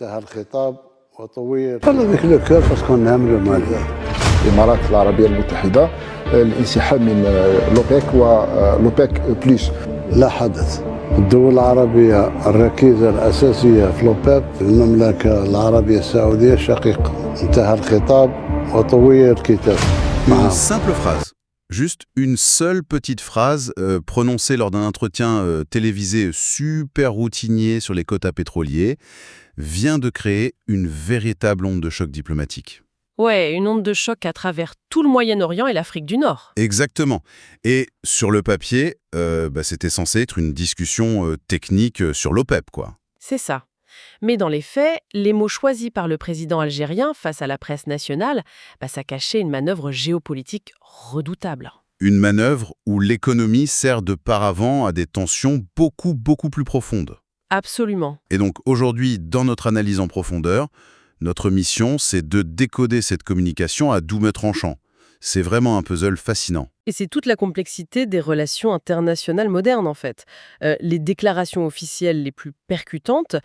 انتهى الخطاب وطويل قال ذيك لو كان باسكو نعملوا مال الإمارات العربية المتحدة الانسحاب من لوبيك ولوبيك بلس. لا حدث. الدول العربية الركيزة الأساسية في لوبيك المملكة العربية السعودية شقيقة. انتهى الخطاب وطوي الكتاب. Une simple phrase. Juste une seule petite phrase prononcée lors d'un entretien télévisé super routinier sur les quotas pétroliers vient de créer une véritable onde de choc diplomatique. Ouais, une onde de choc à travers tout le Moyen-Orient et l'Afrique du Nord. Exactement. Et sur le papier, c'était censé être une discussion technique sur l'OPEP, quoi. C'est ça. Mais dans les faits, les mots choisis par le président algérien face à la presse nationale, ça cachait une manœuvre géopolitique redoutable. Une manœuvre où l'économie sert de paravent à des tensions beaucoup plus profondes. Absolument. Et donc aujourd'hui, dans notre analyse en profondeur, notre mission, c'est de décoder cette communication à double tranchant. C'est vraiment un puzzle fascinant. Et c'est toute la complexité des relations internationales modernes, en fait. Les déclarations officielles les plus percutantes,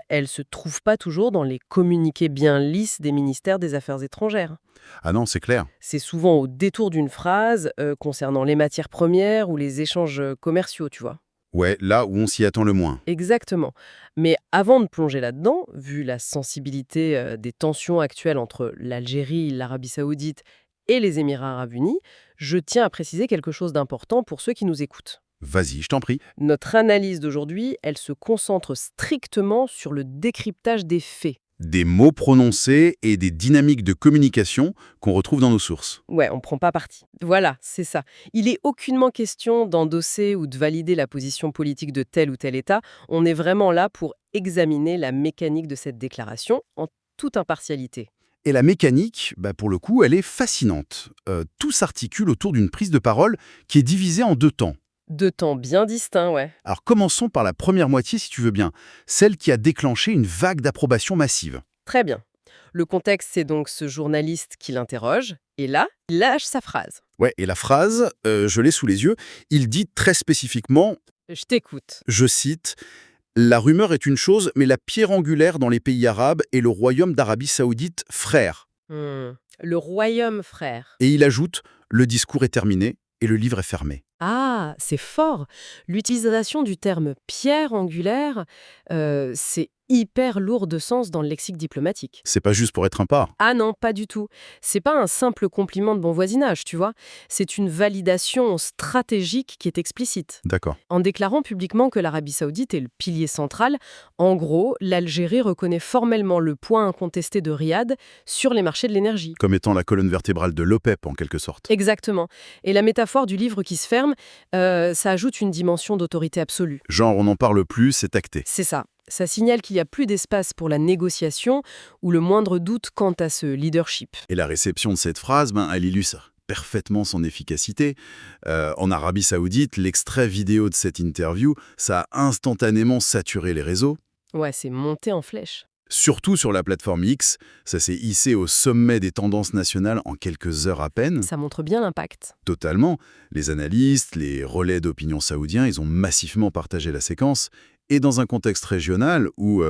elles se trouvent pas toujours dans les communiqués bien lisses des ministères des Affaires étrangères. Ah non, c'est clair. C'est souvent au détour d'une phrase concernant les matières premières ou les échanges commerciaux, tu vois. Ouais, là où on s'y attend le moins. Exactement. Mais avant de plonger là-dedans, vu la sensibilité des tensions actuelles entre l'Algérie, l'Arabie saoudite et les Émirats arabes unis, je tiens à préciser quelque chose d'important pour ceux qui nous écoutent. Vas-y, je t'en prie. Notre analyse d'aujourd'hui, elle se concentre strictement sur le décryptage des faits. Des mots prononcés et des dynamiques de communication qu'on retrouve dans nos sources. Ouais, on prend pas parti. Voilà, c'est ça. Il est aucunement question d'endosser ou de valider la position politique de tel ou tel État. On est vraiment là pour examiner la mécanique de cette déclaration en toute impartialité. Et la mécanique, pour le coup, elle est fascinante. Tout s'articule autour d'une prise de parole qui est divisée en deux temps. Deux temps bien distincts, ouais. Alors commençons par la première moitié, si tu veux bien, celle qui a déclenché une vague d'approbation massive. Très bien. Le contexte, c'est donc ce journaliste qui l'interroge, et là, il lâche sa phrase. Ouais, et la phrase, je l'ai sous les yeux, il dit très spécifiquement, Je t'écoute. je cite, « La rumeur est une chose, mais la pierre angulaire dans les pays arabes est le royaume d'Arabie saoudite frère. » Le royaume frère. Et il ajoute, « Le discours est terminé et le livre est fermé. » Ah, c'est fort. L'utilisation du terme pierre angulaire, c'est hyper lourd de sens dans le lexique diplomatique. C'est pas juste pour être sympa. Ah non, pas du tout. C'est pas un simple compliment de bon voisinage, tu vois. C'est une validation stratégique qui est explicite. D'accord. En déclarant publiquement que l'Arabie saoudite est le pilier central, en gros, l'Algérie reconnaît formellement le poids incontesté de Riyad sur les marchés de l'énergie. Comme étant la colonne vertébrale de l'OPEP, en quelque sorte. Exactement. Et la métaphore du livre qui se ferme, ça ajoute une dimension d'autorité absolue. Genre, on n'en parle plus, c'est acté. C'est ça. Ça signale qu'il n'y a plus d'espace pour la négociation ou le moindre doute quant à ce leadership. Et la réception de cette phrase, elle illustre parfaitement son efficacité. En Arabie saoudite, l'extrait vidéo de cette interview, ça a instantanément saturé les réseaux. Ouais, c'est monté en flèche. Surtout sur la plateforme X, ça s'est hissé au sommet des tendances nationales en quelques heures à peine. Ça montre bien l'impact. Totalement. Les analystes, les relais d'opinion saoudiens, ils ont massivement partagé la séquence. Et dans un contexte régional où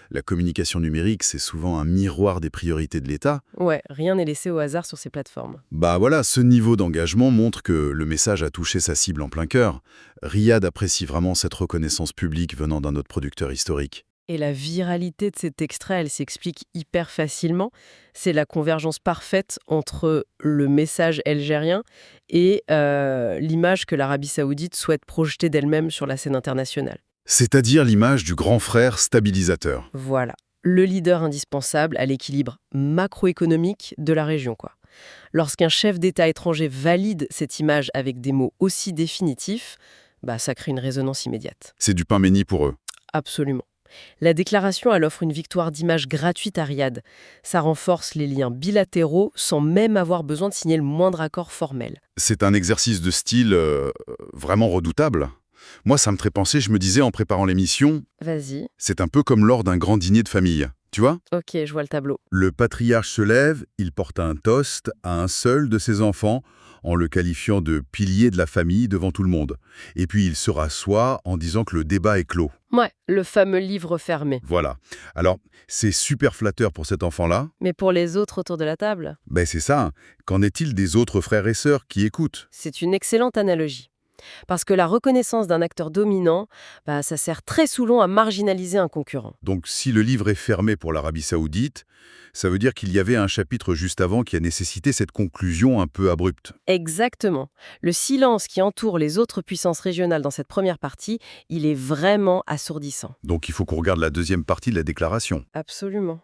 la communication numérique, c'est souvent un miroir des priorités de l'État. Ouais, rien n'est laissé au hasard sur ces plateformes. Voilà, ce niveau d'engagement montre que le message a touché sa cible en plein cœur. Riyad apprécie vraiment cette reconnaissance publique venant d'un autre producteur historique. Et la viralité de cet extrait, elle s'explique hyper facilement. C'est la convergence parfaite entre le message algérien et l'image que l'Arabie saoudite souhaite projeter d'elle-même sur la scène internationale. C'est-à-dire l'image du grand frère stabilisateur. Voilà, le leader indispensable à l'équilibre macroéconomique de la région, quoi. Lorsqu'un chef d'État étranger valide cette image avec des mots aussi définitifs, ça crée une résonance immédiate. C'est du pain béni pour eux. Absolument. La déclaration, elle offre une victoire d'image gratuite à Riyad. Ça renforce les liens bilatéraux sans même avoir besoin de signer le moindre accord formel. C'est un exercice de style vraiment redoutable. Moi, ça me ferait penser, je me disais en préparant l'émission, Vas-y. c'est un peu comme lors d'un grand dîner de famille. Tu vois ? Ok, je vois le tableau. Le patriarche se lève, il porte un toast à un seul de ses enfants en le qualifiant de pilier de la famille devant tout le monde. Et puis il se rassoit en disant que le débat est clos. Ouais, le fameux livre fermé. Voilà. Alors, c'est super flatteur pour cet enfant-là. Mais pour les autres autour de la table, Ben c'est ça. Qu'en est-il des autres frères et sœurs qui écoutent? c'est une excellente analogie. Parce que la reconnaissance d'un acteur dominant, ça sert très souvent à marginaliser un concurrent. Donc si le livre est fermé pour l'Arabie Saoudite, ça veut dire qu'il y avait un chapitre juste avant qui a nécessité cette conclusion un peu abrupte. Exactement. Le silence qui entoure les autres puissances régionales dans cette première partie, il est vraiment assourdissant. Donc il faut qu'on regarde la deuxième partie de la déclaration. Absolument.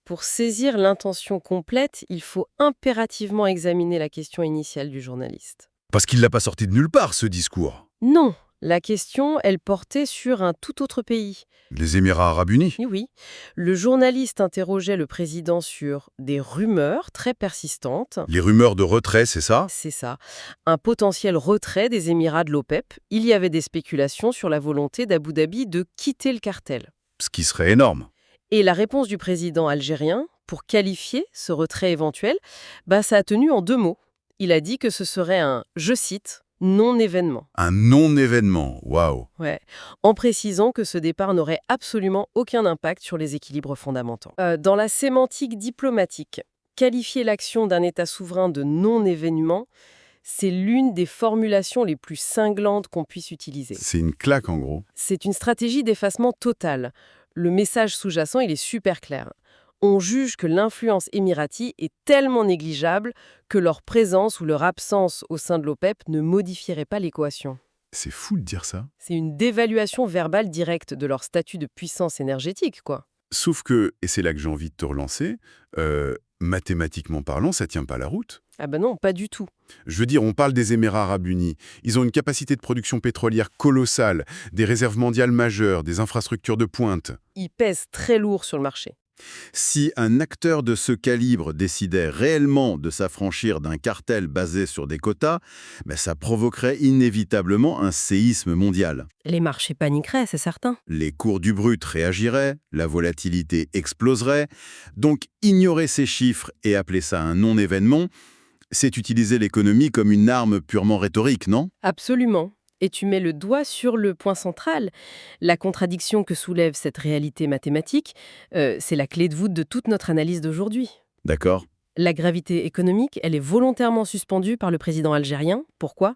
Pour saisir l'intention complète, il faut impérativement examiner la question initiale du journaliste. Parce qu'il l'a pas sorti de nulle part, ce discours. Non, la question, elle portait sur un tout autre pays. Les Émirats arabes unis. Et oui, le journaliste interrogeait le président sur des rumeurs très persistantes. Les rumeurs de retrait, c'est ça? C'est ça, un potentiel retrait des Émirats de l'OPEP. Il y avait des spéculations sur la volonté d'Abu Dhabi de quitter le cartel. Ce qui serait énorme. Et la réponse du président algérien, pour qualifier ce retrait éventuel, ça a tenu en 2 mots. Il a dit que ce serait un, je cite, non-événement. Un non-événement, waouh. Ouais, en précisant que ce départ n'aurait absolument aucun impact sur les équilibres fondamentaux. Dans la sémantique diplomatique, qualifier l'action d'un État souverain de non-événement, c'est l'une des formulations les plus cinglantes qu'on puisse utiliser. C'est une claque en gros. C'est une stratégie d'effacement total. Le message sous-jacent, il est super clair. On juge que l'influence émirati est tellement négligeable que leur présence ou leur absence au sein de l'OPEP ne modifierait pas l'équation. C'est fou de dire ça. C'est une dévaluation verbale directe de leur statut de puissance énergétique, quoi. Sauf que, et c'est là que j'ai envie de te relancer, mathématiquement parlant, ça tient pas la route. Ah non, pas du tout. Je veux dire, on parle des Émirats arabes unis. Ils ont une capacité de production pétrolière colossale, des réserves mondiales majeures, des infrastructures de pointe. Ils pèsent très lourd sur le marché. Si un acteur de ce calibre décidait réellement de s'affranchir d'un cartel basé sur des quotas, ça provoquerait inévitablement un séisme mondial. Les marchés paniqueraient, c'est certain. Les cours du brut réagiraient, la volatilité exploserait. Donc ignorer ces chiffres et appeler ça un non-événement, c'est utiliser l'économie comme une arme purement rhétorique, non? Absolument. Et tu mets le doigt sur le point central. La contradiction que soulève cette réalité mathématique, c'est la clé de voûte de toute notre analyse d'aujourd'hui. D'accord. La gravité économique, elle est volontairement suspendue par le président algérien. Pourquoi?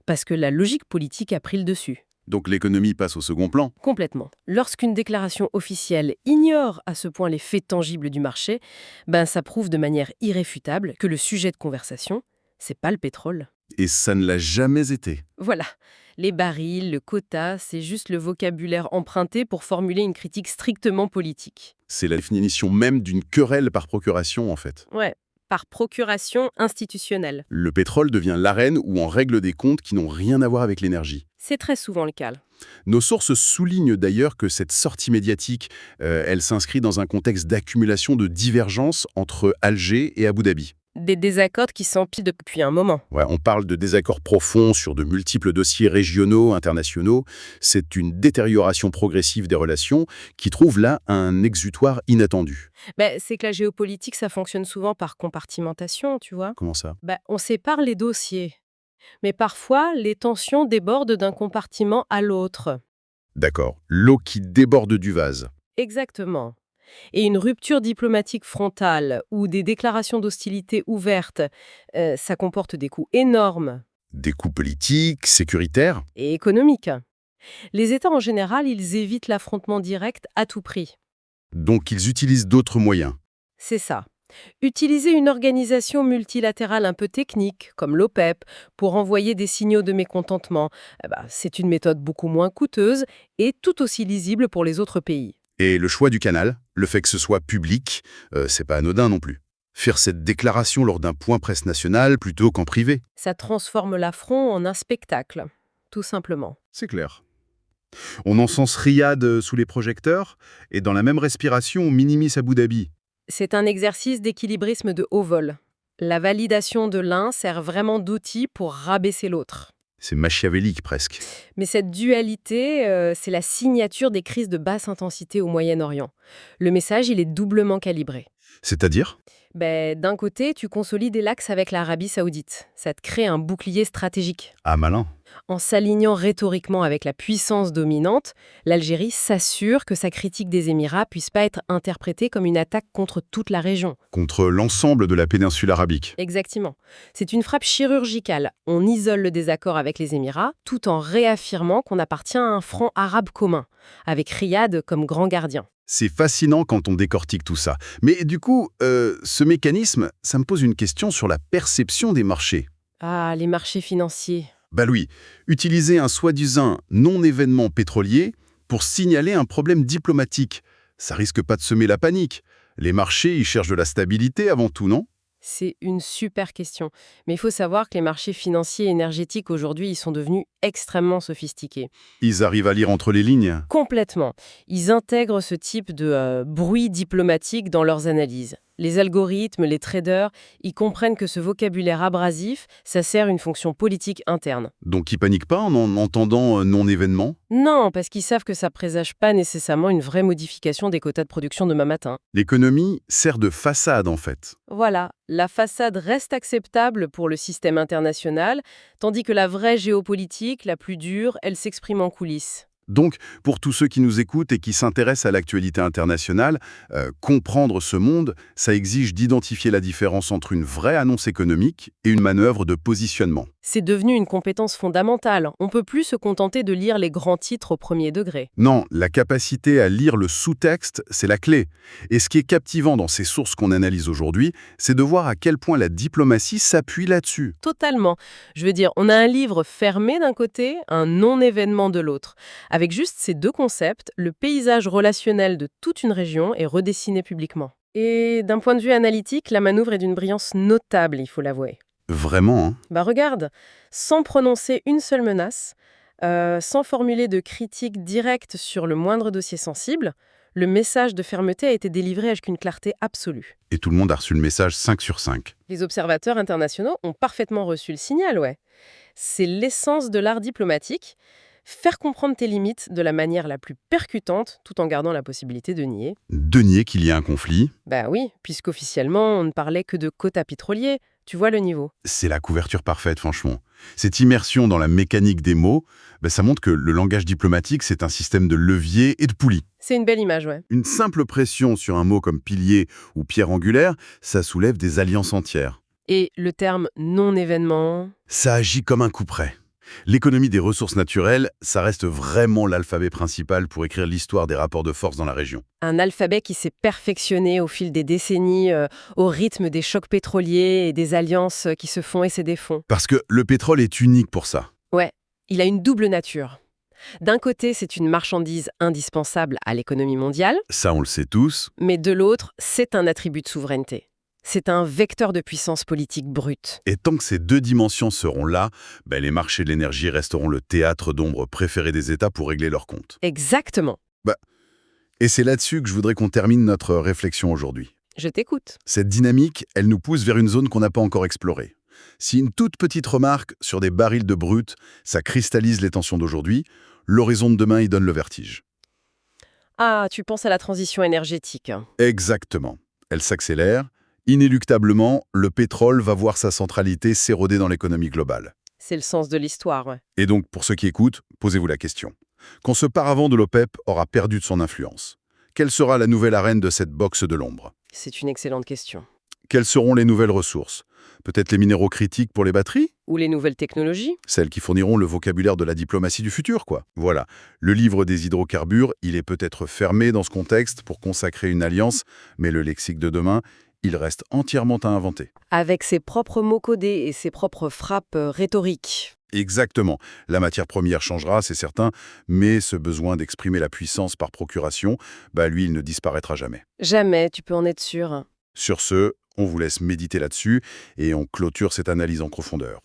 Parce que la logique politique a pris le dessus. Donc l'économie passe au second plan. Complètement. Lorsqu'une déclaration officielle ignore à ce point les faits tangibles du marché, ça prouve de manière irréfutable que le sujet de conversation, c'est pas le pétrole. Et ça ne l'a jamais été. Voilà. Les barils, le quota, c'est juste le vocabulaire emprunté pour formuler une critique strictement politique. C'est la définition même d'une querelle par procuration, en fait. Ouais, par procuration institutionnelle. Le pétrole devient l'arène où on règle des comptes qui n'ont rien à voir avec l'énergie. C'est très souvent le cas. Nos sources soulignent d'ailleurs que cette sortie médiatique, elle s'inscrit dans un contexte d'accumulation de divergences entre Alger et Abu Dhabi. Des désaccords qui s'empilent depuis un moment. Ouais, on parle de désaccords profonds sur de multiples dossiers régionaux, internationaux. C'est une détérioration progressive des relations qui trouve là un exutoire inattendu. C'est que la géopolitique, ça fonctionne souvent par compartimentation, tu vois. Comment ça? On sépare les dossiers. Mais parfois, les tensions débordent d'un compartiment à l'autre. D'accord. L'eau qui déborde du vase. Exactement. Et une rupture diplomatique frontale ou des déclarations d'hostilité ouvertes, ça comporte des coûts énormes. Des coûts politiques, sécuritaires. Et économiques. Les États, en général, ils évitent l'affrontement direct à tout prix. Donc ils utilisent d'autres moyens. C'est ça. Utiliser une organisation multilatérale un peu technique, comme l'OPEP, pour envoyer des signaux de mécontentement, c'est une méthode beaucoup moins coûteuse et tout aussi lisible pour les autres pays. Et le choix du canal, le fait que ce soit public, c'est pas anodin non plus. Faire cette déclaration lors d'un point presse national plutôt qu'en privé. Ça transforme l'affront en un spectacle, tout simplement. C'est clair. On encense Riyad sous les projecteurs, et dans la même respiration, on minimise Abu Dhabi. C'est un exercice d'équilibrisme de haut vol. La validation de l'un sert vraiment d'outil pour rabaisser l'autre. C'est machiavélique presque. Mais cette dualité, c'est la signature des crises de basse intensité au Moyen-Orient. Le message, il est doublement calibré. C'est-à-dire? D'un côté, tu consolides l'axe avec l'Arabie saoudite. Ça te crée un bouclier stratégique. Ah, malin. En s'alignant rhétoriquement avec la puissance dominante, l'Algérie s'assure que sa critique des Émirats puisse pas être interprétée comme une attaque contre toute la région. Contre l'ensemble de la péninsule arabique. Exactement. C'est une frappe chirurgicale. On isole le désaccord avec les Émirats tout en réaffirmant qu'on appartient à un front arabe commun, avec Riyad comme grand gardien. C'est fascinant quand on décortique tout ça. Mais du coup, ce mécanisme, ça me pose une question sur la perception des marchés. Ah, les marchés financiers. Oui, utiliser un soi-disant non-événement pétrolier pour signaler un problème diplomatique, ça risque pas de semer la panique. Les marchés, ils cherchent de la stabilité avant tout, non? C'est une super question. Mais il faut savoir que les marchés financiers et énergétiques aujourd'hui, ils sont devenus extrêmement sophistiqués. Ils arrivent à lire entre les lignes. Complètement. Ils intègrent ce type de bruit diplomatique dans leurs analyses. Les algorithmes, les traders, ils comprennent que ce vocabulaire abrasif, ça sert une fonction politique interne. Donc ils paniquent pas en entendant non-événement? Non, parce qu'ils savent que ça présage pas nécessairement une vraie modification des quotas de production demain matin. L'économie sert de façade, en fait. Voilà, la façade reste acceptable pour le système international, tandis que la vraie géopolitique, la plus dure, elle s'exprime en coulisses. Donc, pour tous ceux qui nous écoutent et qui s'intéressent à l'actualité internationale, comprendre ce monde, ça exige d'identifier la différence entre une vraie annonce économique et une manœuvre de positionnement. C'est devenu une compétence fondamentale. On ne peut plus se contenter de lire les grands titres au premier degré. Non, la capacité à lire le sous-texte, c'est la clé. Et ce qui est captivant dans ces sources qu'on analyse aujourd'hui, c'est de voir à quel point la diplomatie s'appuie là-dessus. Totalement. Je veux dire, on a un livre fermé d'un côté, un non-événement de l'autre. Avec juste ces deux concepts, le paysage relationnel de toute une région est redessiné publiquement. Et d'un point de vue analytique, la manœuvre est d'une brillance notable, il faut l'avouer. Vraiment, hein? Regarde, sans prononcer une seule menace, sans formuler de critique directe sur le moindre dossier sensible, le message de fermeté a été délivré avec une clarté absolue. Et tout le monde a reçu le message 5 sur 5. Les observateurs internationaux ont parfaitement reçu le signal, ouais. C'est l'essence de l'art diplomatique, faire comprendre tes limites de la manière la plus percutante, tout en gardant la possibilité de nier. De nier qu'il y a un conflit, Oui, puisqu'officiellement, on ne parlait que de quotas pétroliers. Tu vois le niveau. c'est la couverture parfaite, franchement. Cette immersion dans la mécanique des mots, ça montre que le langage diplomatique, c'est un système de levier et de poulies. C'est une belle image, ouais. Une simple pression sur un mot comme pilier ou pierre angulaire, ça soulève des alliances entières. Et le terme non-événement... Ça agit comme un coup près. L'économie des ressources naturelles, ça reste vraiment l'alphabet principal pour écrire l'histoire des rapports de force dans la région. Un alphabet qui s'est perfectionné au fil des décennies, au rythme des chocs pétroliers et des alliances qui se font et se défont. Parce que le pétrole est unique pour ça. Ouais, il a une double nature. D'un côté, c'est une marchandise indispensable à l'économie mondiale, Ça, on le sait tous. mais de l'autre, c'est un attribut de souveraineté. C'est un vecteur de puissance politique brute. Et tant que ces deux dimensions seront là, les marchés de l'énergie resteront le théâtre d'ombre préféré des États pour régler leurs comptes. Exactement. Et c'est là-dessus que je voudrais qu'on termine notre réflexion aujourd'hui. Je t'écoute. Cette dynamique, elle nous pousse vers une zone qu'on n'a pas encore explorée. Si une toute petite remarque sur des barils de brut, ça cristallise les tensions d'aujourd'hui, l'horizon de demain y donne le vertige. Ah, tu penses à la transition énergétique. Exactement. Elle s'accélère. Inéluctablement, le pétrole va voir sa centralité s'éroder dans l'économie globale. C'est le sens de l'histoire, ouais. Et donc, pour ceux qui écoutent, posez-vous la question. Quand ce paravent de l'OPEP aura perdu de son influence, quelle sera la nouvelle arène de cette boxe de l'ombre? C'est une excellente question. Quelles seront les nouvelles ressources? Peut-être les minéraux critiques pour les batteries? Ou les nouvelles technologies? Celles qui fourniront le vocabulaire de la diplomatie du futur, quoi. Voilà. Le livre des hydrocarbures, il est peut-être fermé dans ce contexte pour consacrer une alliance, mais le lexique de demain, il reste entièrement à inventer. Avec ses propres mots codés et ses propres frappes rhétoriques. Exactement. La matière première changera, c'est certain, mais ce besoin d'exprimer la puissance par procuration, lui, il ne disparaîtra jamais. Jamais, tu peux en être sûr. Sur ce, on vous laisse méditer là-dessus et on clôture cette analyse en profondeur.